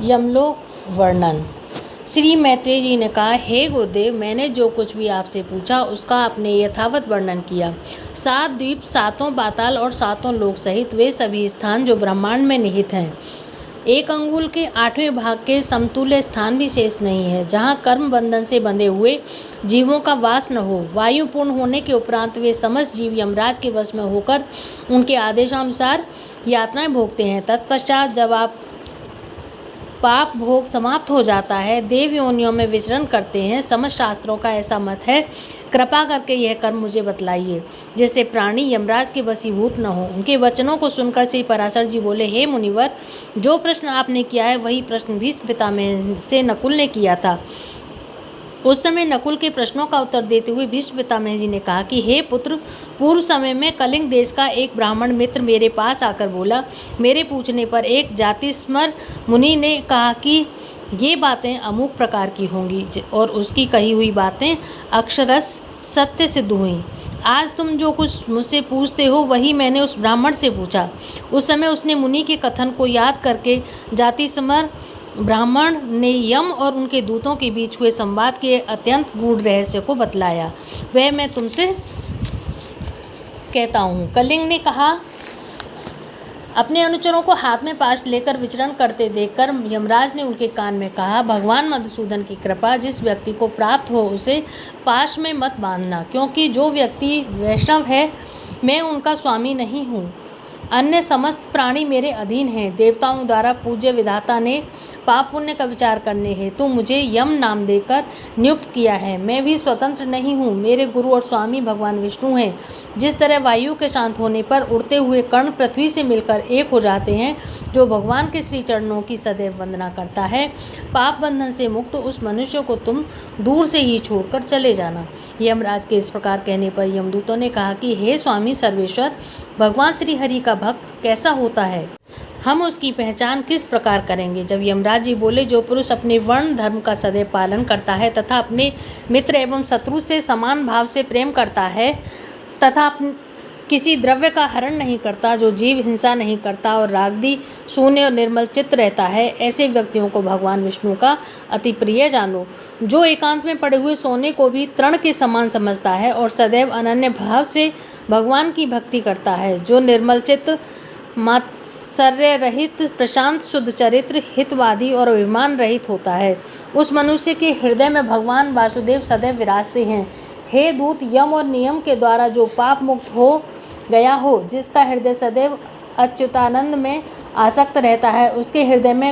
यमलोक वर्णन। श्री मैत्रेय जी ने कहा, हे गुरुदेव, मैंने जो कुछ भी आपसे पूछा उसका आपने यथावत वर्णन किया। 7 द्वीप, 7 पाताल और 7 लोक सहित वे सभी स्थान जो ब्रह्मांड में निहित हैं, 1 अंगुल के 8वें भाग के समतुल्य स्थान भी शेष नहीं है, जहाँ कर्म बंधन से बंधे हुए जीवों का वास न हो। वायु पूर्ण होने के उपरांत वे समस्त जीव यमराज के वश में होकर उनके आदेशानुसार यातनाएं भोगते हैं। तत्पश्चात जब आप पाप भोग समाप्त हो जाता है, देव योनियों में विचरण करते हैं। समस्त शास्त्रों का ऐसा मत है। कृपा करके यह कर्म मुझे बतलाइए, जिससे प्राणी यमराज के वशीभूत न हो। उनके वचनों को सुनकर श्री पराशर जी बोले, हे मुनिवर, जो प्रश्न आपने किया है वही प्रश्न भीष्म पितामह से नकुल ने किया था। उस समय नकुल के प्रश्नों का उत्तर देते हुए भीष्म पितामह जी ने कहा कि हे पुत्र, पूर्व समय में कलिंग देश का एक ब्राह्मण मित्र मेरे पास आकर बोला। मेरे पूछने पर एक जातिस्मर मुनि ने कहा कि ये बातें अमुक प्रकार की होंगी, और उसकी कही हुई बातें अक्षरश सत्य सिद्ध हुई। आज तुम जो कुछ मुझसे पूछते हो वही मैंने उस ब्राह्मण से पूछा। उस समय उसने मुनि के कथन को याद करके जातिस्मर ब्राह्मण ने यम और उनके दूतों के बीच हुए संवाद के अत्यंत गूढ़ रहस्य को बतलाया। वह मैं तुमसे कहता हूँ। कलिंग ने कहा, अपने अनुचरों को हाथ में पाश लेकर विचरण करते देखकर यमराज ने उनके कान में कहा, भगवान मधुसूदन की कृपा जिस व्यक्ति को प्राप्त हो उसे पाश में मत बांधना, क्योंकि जो व्यक्ति वैष्णव है मैं उनका स्वामी नहीं हूँ। अन्य समस्त प्राणी मेरे अधीन हैं। देवताओं द्वारा पूज्य विधाता ने पाप पुण्य का विचार करने हेतु मुझे यम नाम देकर नियुक्त किया है। मैं भी स्वतंत्र नहीं हूँ। मेरे गुरु और स्वामी भगवान विष्णु हैं। जिस तरह वायु के शांत होने पर उड़ते हुए कण पृथ्वी से मिलकर एक हो जाते हैं, जो भगवान के श्री चरणों की सदैव वंदना करता है, पाप बंधन से मुक्त उस मनुष्य को तुम दूर से ही छोड़कर चले जाना। यमराज के इस प्रकार कहने पर यमदूतों ने कहा कि हे स्वामी सर्वेश्वर, भगवान श्री हरि का भक्त कैसा होता है? हम उसकी पहचान किस प्रकार करेंगे? जब यमराज जी बोले, जो पुरुष अपने वर्ण धर्म का सदैव पालन करता है तथा अपने मित्र एवं शत्रु से समान भाव से प्रेम करता है तथा किसी द्रव्य का हरण नहीं करता, जो जीव हिंसा नहीं करता और रागदी शून्य और निर्मल चित्त रहता है, ऐसे व्यक्तियों को भगवान विष्णु का अति प्रिय जानो। जो एकांत में पड़े हुए सोने को भी तृण के समान समझता है और सदैव अनन्य भाव से भगवान की भक्ति करता है, जो निर्मल चित्त, मात्सर्य रहित, प्रशांत, शुद्ध चरित्र, हितवादी और अभिमान रहित होता है, उस मनुष्य के हृदय में भगवान वासुदेव सदैव विराजते हैं। हे दूत, यम और नियम के द्वारा जो पाप मुक्त हो गया हो, जिसका हृदय सदैव अच्युतानंद में आसक्त रहता है, उसके हृदय में